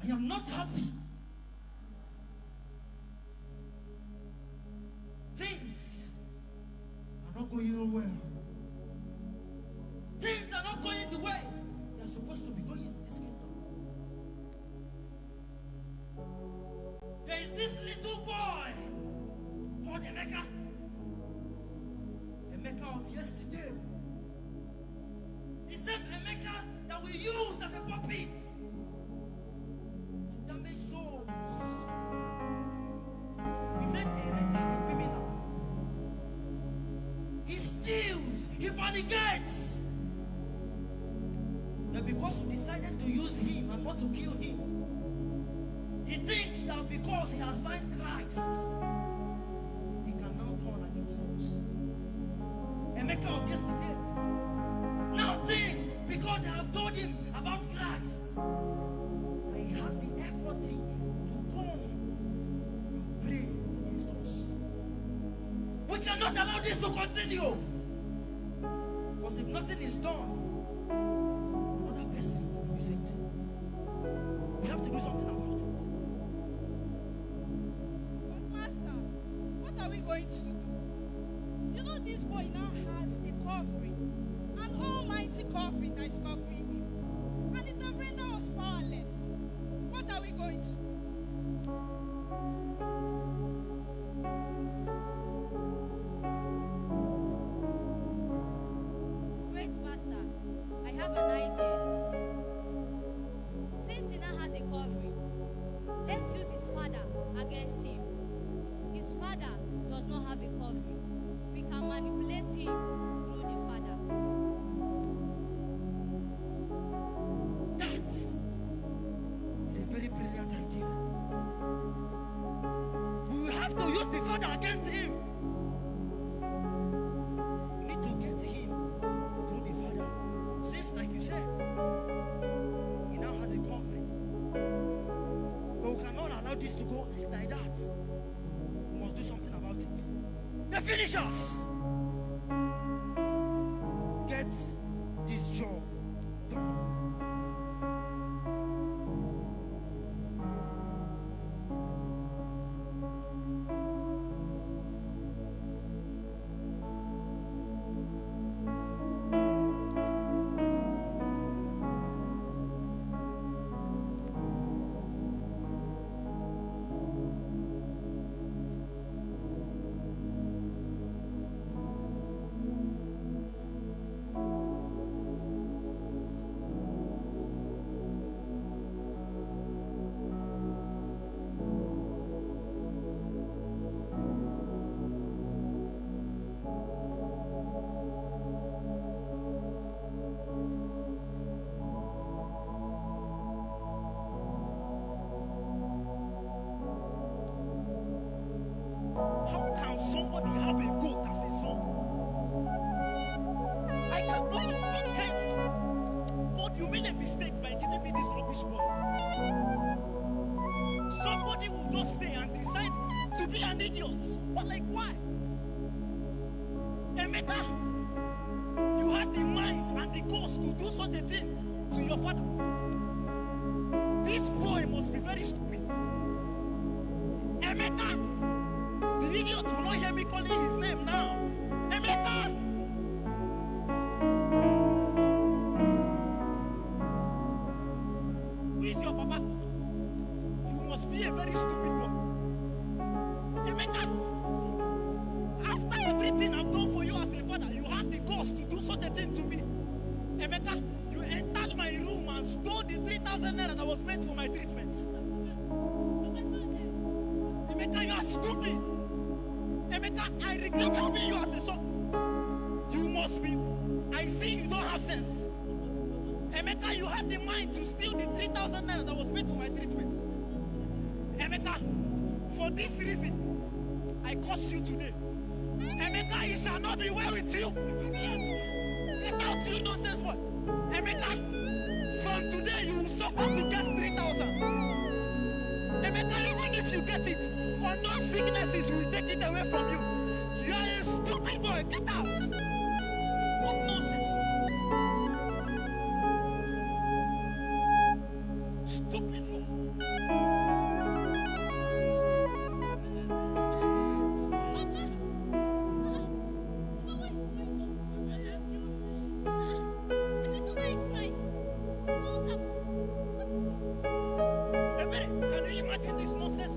I am not happy. Things are not going well. Things are not going the way they are supposed to be going in this kingdom. There is this little boy called Emeka. Emeka of yesterday. The same Emeka that we used as a puppet to damage souls. We make Emeka a criminal. He steals, he fornicates. But because we decided to use him and not to kill him, he thinks that because he has found Christ, he can now turn against us. Emeka of yesterday now thinks because they have told him about Christ that he has the authority to come and pray against us. We cannot allow this to continue, because if nothing is done, another person will be saved. We have to do something about it. But Master, what are we going to do? You know this boy now has a covering, an almighty covering that is covering him. And it has rendered us powerless. What are we going to do? Great Master, I have an idea. Since he now has a covering, let's use his father against him. His father does not have a covering. We can manipulate him through the father. That is a very brilliant idea. We will have to use the father against him. We need to get him through the father. Since, like you said, he now has a covering. But we cannot allow this to go like that. We must do something about it. The finishers! Get this job done. How can somebody have a goat as his son? I cannot. What kind of God? You made a mistake by giving me this rubbish boy. Somebody will just stay and decide to be an idiot. But like why? Emeka, you had the mind and the guts to do such a thing to your father. This boy must be very stupid. Emeka! The idiot will not hear me calling his name now. Emeka! Who is your papa? You must be a very stupid boy. Emeka! After everything I've done for you as a father, you force to do such a thing to me. Emeka, you entered my room and stole the 3,000 naira that was meant for my treatment. Emeka, you are stupid. Emeka, I regret having you as a son. You must be. I see you don't have sense. Emeka, you had the mind to steal the 3,000 naira that was meant for my treatment. Emeka, for this reason, I curse you today. Emeka, it shall not be well with you. Get out, you nonsense boy. Emeka, from today you will suffer to get 3,000. Emeka, even if you get it, unknown sicknesses will take it away from you. You are a stupid boy. Get out. What nonsense. Stupid boy. Can you imagine this nonsense?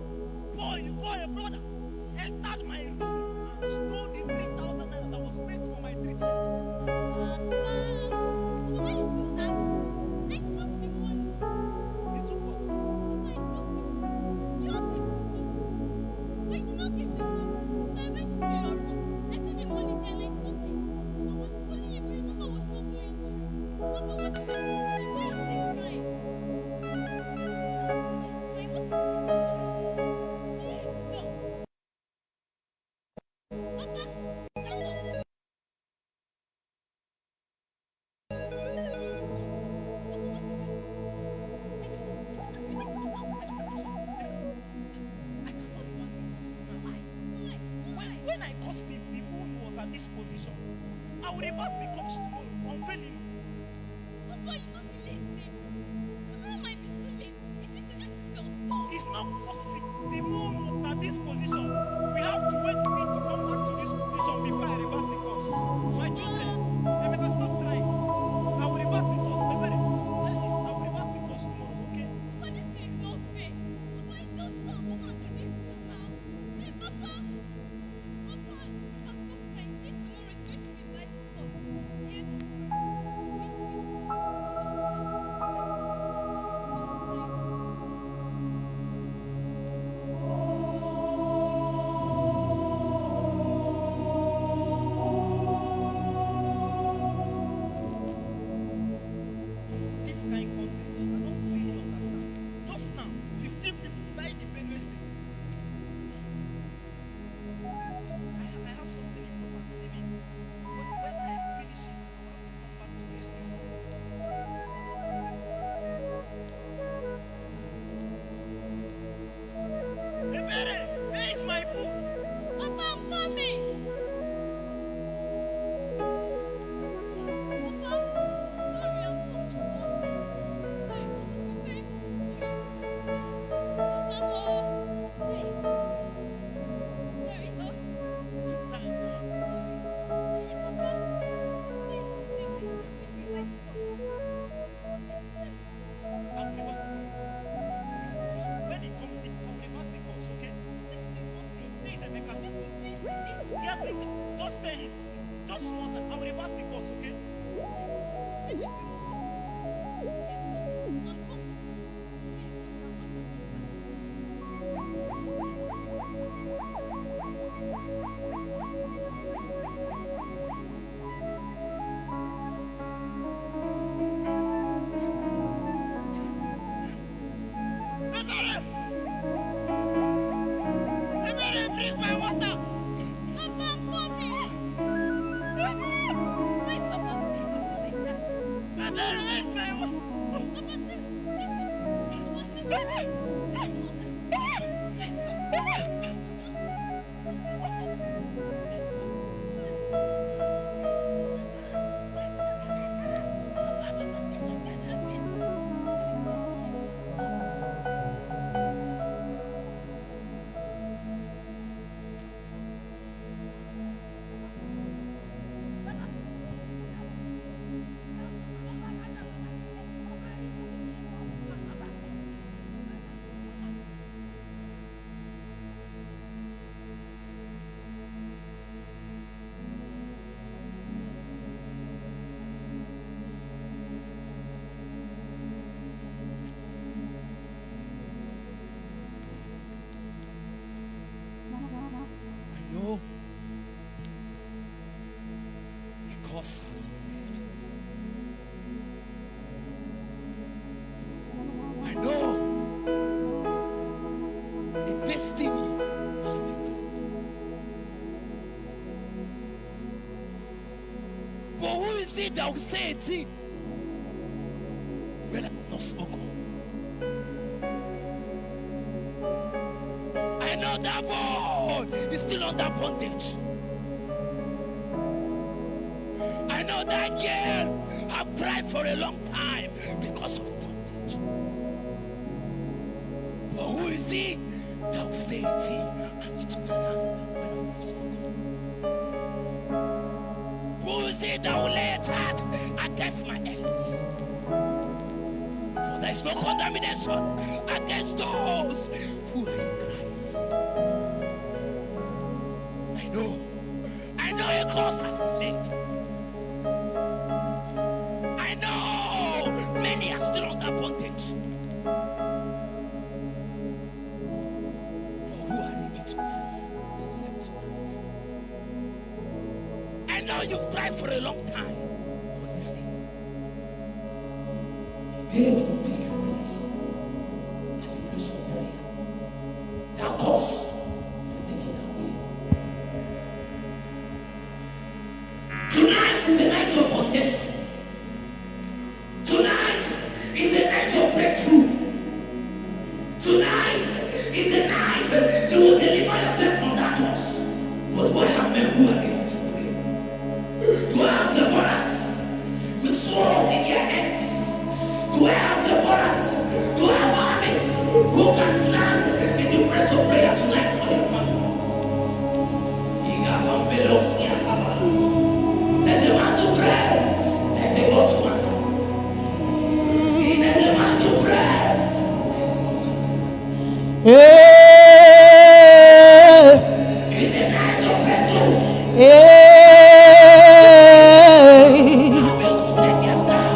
Boy, you call your brother, entered my room and stole the 3,000 naira that was meant for my treatment. You took what? When I cursed him, the moon was at this position. I will reverse the course tomorrow, unfailing. It's not possible. The moon was at this position. We have to wait for it to come back to this position before I reverse the course. My children, Emeka, stop crying. I will reverse the course. I will reverse the course tomorrow, okay? This kind of content, I don't really understand. Just now, 15 people died in Benue State. I have something important. Maybe when I finish it, I have to come back to this reason. Ebere, where is my food? Took time now. I will reverse to this position. When it comes, I will reverse the course, okay? Please, Emeka. Yes, Emeka. Just stay here. Just small time. I will reverse the course, okay? Ebere, bring my water. Ebere, where is my water? course has been laid. I know a destiny has been wrote. But who is it that will say a thing when I have not spoken? I know that boy is still under bondage. I know that girl have cried for a long time because of bondage. But who is he that will say a thing and it will stand when I have not spoken? Who is it that will lay a charge against my elite? For there is no condemnation against those who are in Christ. I know a cause has been laid. I know many are still under bondage. But who are ready to free themselves tonight? I know you've tried for a long time for this thing. They will take your place at the place of prayer. That cause will take it away. Tonight is a night of contention. Tonight is a night of breakthrough. Tonight is a night you will deliver yourself from that curse. But do I have men who are ready to pray? Do I have the brothers with swords in their hands? Do I have the brothers? Do I have armies who can stand in the place of prayer tonight for your family? There's a man to pray. There's a God to answer. There's a man to pray. There's a God to answer. It's a night of breakthrough. Armies will take their stand.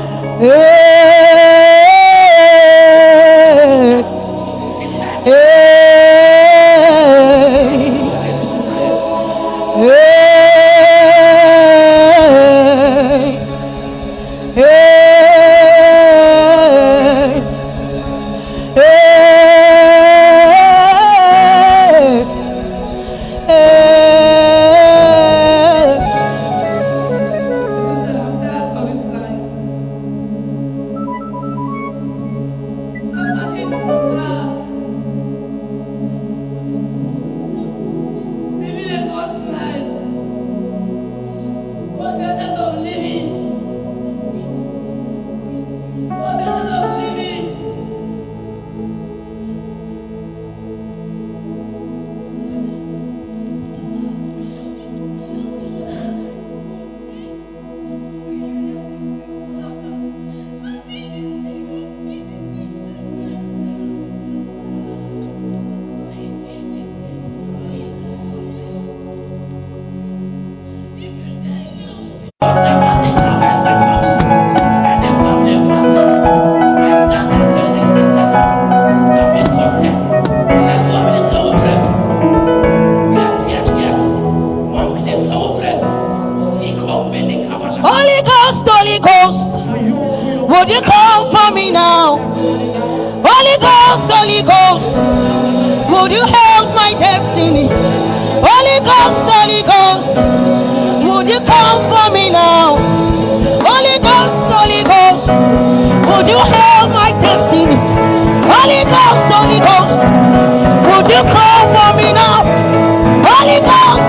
Holy Ghost, would you come for me now? Holy Ghost, would you help my destiny? Holy Ghost, would you come for me now? Holy Ghost, would you help my destiny? Holy Ghost, would you come for me now? Holy Ghost,